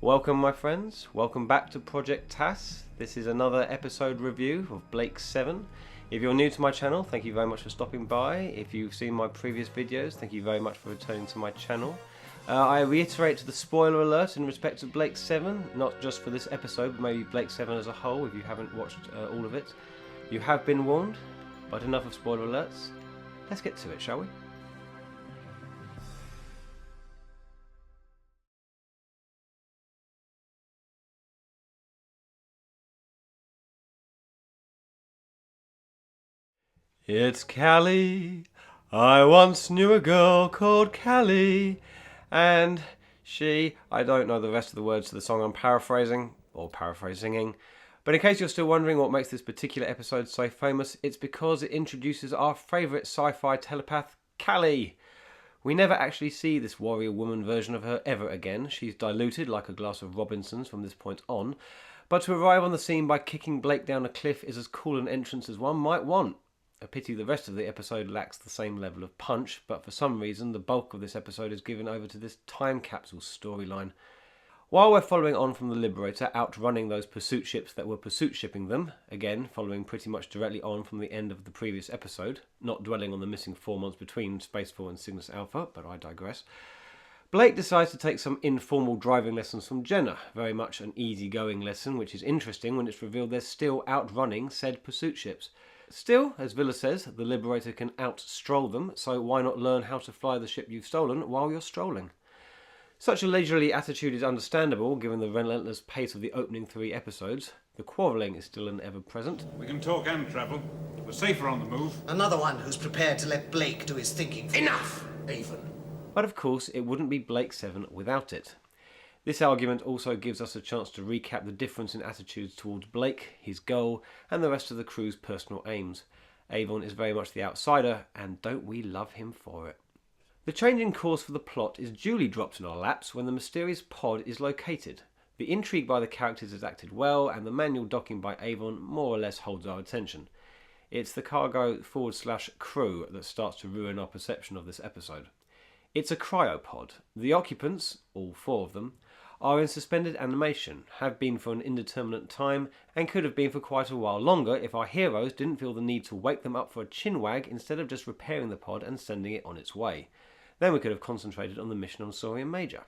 Welcome my friends, welcome back to Project TAS. This is another episode review of Blake 7. If you're new to my channel, thank you very much for stopping by. If you've seen my previous videos, thank you very much for returning to my channel. I reiterate the spoiler alert in respect to Blake 7, not just for this episode, but maybe Blake 7 as a whole if you haven't watched all of it. You have been warned, but enough of spoiler alerts. Let's get to it, shall we? It's Callie. I once knew a girl called Callie, and I don't know the rest of the words to the song I'm paraphrasing, or paraphrasing, but in case you're still wondering what makes this particular episode so famous, it's because it introduces our favourite sci-fi telepath, Callie. We never actually see this warrior woman version of her ever again. She's diluted like a glass of Robinson's from this point on, but to arrive on the scene by kicking Blake down a cliff is as cool an entrance as one might want. A pity the rest of the episode lacks the same level of punch, but for some reason the bulk of this episode is given over to this time capsule storyline. While we're following on from the Liberator outrunning those pursuit ships that were pursuit shipping them, again following pretty much directly on from the end of the previous episode, not dwelling on the missing 4 months between Spacefall and Cygnus Alpha, but I digress, Blake decides to take some informal driving lessons from Jenna, very much an easy-going lesson, which is interesting when it's revealed they're still outrunning said pursuit ships. Still, as Villa says, the Liberator can out-stroll them, so why not learn how to fly the ship you've stolen while you're strolling? Such a leisurely attitude is understandable, given the relentless pace of the opening 3 episodes. The quarrelling is still an ever-present. We can talk and travel. We're safer on the move. Another one who's prepared to let Blake do his thinking. Enough, Avon. But of course, it wouldn't be Blake 7 without it. This argument also gives us a chance to recap the difference in attitudes towards Blake, his goal, and the rest of the crew's personal aims. Avon is very much the outsider, and don't we love him for it. The change in course for the plot is duly dropped in our laps when the mysterious pod is located. The intrigue by the characters is acted well, and the manual docking by Avon more or less holds our attention. It's the cargo / crew that starts to ruin our perception of this episode. It's a cryopod. The occupants, all 4 of them, are in suspended animation, have been for an indeterminate time, and could have been for quite a while longer if our heroes didn't feel the need to wake them up for a chinwag instead of just repairing the pod and sending it on its way. Then we could have concentrated on the mission on Saurian Major.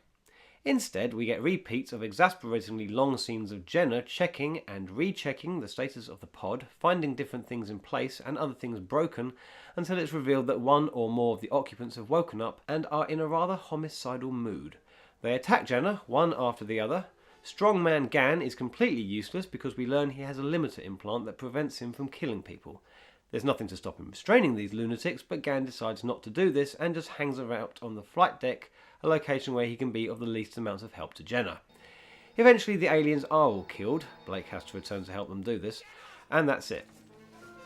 Instead, we get repeats of exasperatingly long scenes of Jenna checking and rechecking the status of the pod, finding different things in place and other things broken, until it's revealed that one or more of the occupants have woken up and are in a rather homicidal mood. They attack Jenna, one after the other. Strongman Gan is completely useless because we learn he has a limiter implant that prevents him from killing people. There's nothing to stop him restraining these lunatics, but Gan decides not to do this and just hangs around on the flight deck, a location where he can be of the least amount of help to Jenna. Eventually the aliens are all killed. Blake has to return to help them do this, and that's it.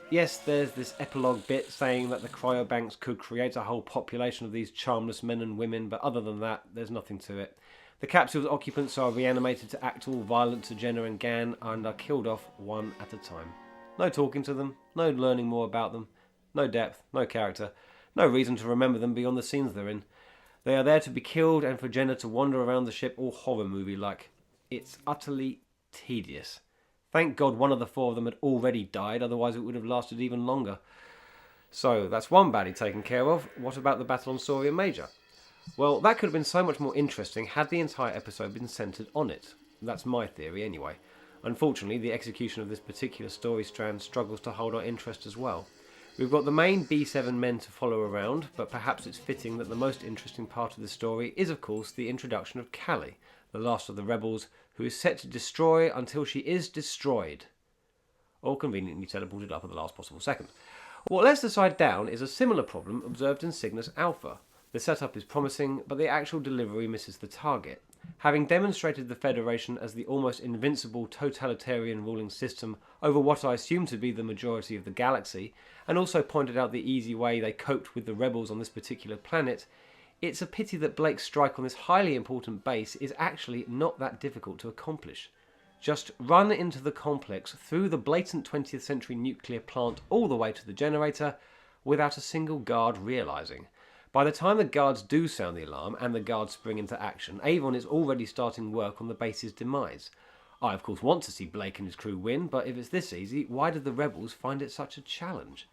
Yes, there's this epilogue bit saying that the cryobanks could create a whole population of these charmless men and women, but other than that, there's nothing to it. The capsule's occupants are reanimated to act all violent to Jenna and Gan and are killed off one at a time. No talking to them, no learning more about them, no depth, no character, no reason to remember them beyond the scenes they're in. They are there to be killed and for Jenna to wander around the ship all horror movie-like. It's utterly tedious. Thank God one of the 4 of them had already died, otherwise it would have lasted even longer. So, that's one baddie taken care of. What about the battle on Saurian Major? Well, that could have been so much more interesting had the entire episode been centred on it. That's my theory anyway. Unfortunately, the execution of this particular story strand struggles to hold our interest as well. We've got the main B7 men to follow around, but perhaps it's fitting that the most interesting part of the story is of course the introduction of Callie, the last of the rebels, who is set to destroy until she is destroyed. Or conveniently teleported up at the last possible second. What lets the side down is a similar problem observed in Cygnus Alpha. The setup is promising, but the actual delivery misses the target. Having demonstrated the Federation as the almost invincible totalitarian ruling system over what I assume to be the majority of the galaxy, and also pointed out the easy way they coped with the rebels on this particular planet, it's a pity that Blake's strike on this highly important base is actually not that difficult to accomplish. Just run into the complex through the blatant 20th century nuclear plant all the way to the generator without a single guard realising. By the time the guards do sound the alarm and the guards spring into action, Avon is already starting work on the base's demise. I of course want to see Blake and his crew win, but if it's this easy, why did the rebels find it such a challenge?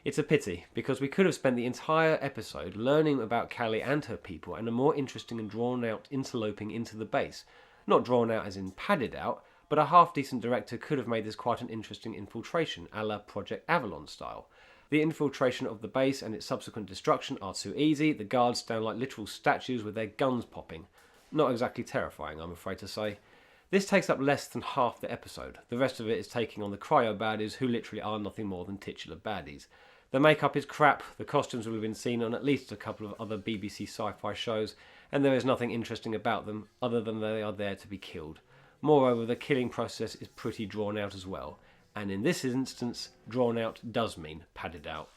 It's a pity, because we could have spent the entire episode learning about Callie and her people and a more interesting and drawn out interloping into the base. Not drawn out as in padded out, but a half-decent director could have made this quite an interesting infiltration, a la Project Avalon style. The infiltration of the base and its subsequent destruction are too easy. The guards stand like literal statues with their guns popping. Not exactly terrifying, I'm afraid to say. This takes up less than half the episode. The rest of it is taking on the cryo baddies, who literally are nothing more than titular baddies. The makeup is crap, the costumes will have been seen on at least a couple of other BBC sci-fi shows, and there is nothing interesting about them other than they are there to be killed. Moreover, the killing process is pretty drawn out as well, and in this instance, drawn out does mean padded out.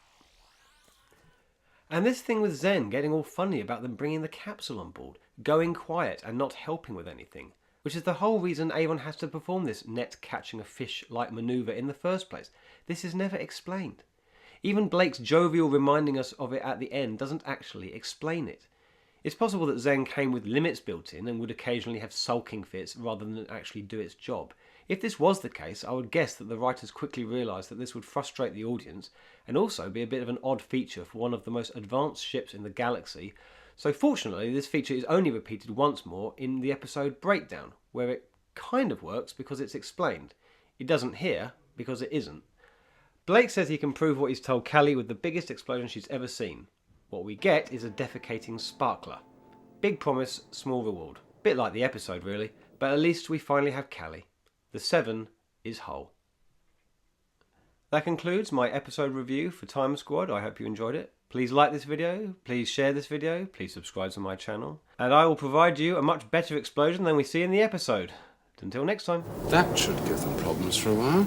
And this thing with Zen getting all funny about them bringing the capsule on board, going quiet and not helping with anything, which is the whole reason Avon has to perform this net catching a fish-like manoeuvre in the first place. This is never explained. Even Blake's jovial reminding us of it at the end doesn't actually explain it. It's possible that Zen came with limits built in and would occasionally have sulking fits rather than actually do its job. If this was the case, I would guess that the writers quickly realised that this would frustrate the audience and also be a bit of an odd feature for one of the most advanced ships in the galaxy. So fortunately, this feature is only repeated once more in the episode Breakdown, where it kind of works because it's explained. It doesn't here because it isn't. Blake says he can prove what he's told Callie with the biggest explosion she's ever seen. What we get is a defecating sparkler. Big promise, small reward. Bit like the episode really, but at least we finally have Callie. The 7 is whole. That concludes my episode review for Time Squad. I hope you enjoyed it. Please like this video, please share this video, please subscribe to my channel, and I will provide you a much better explosion than we see in the episode. Until next time. That should give them problems for a while.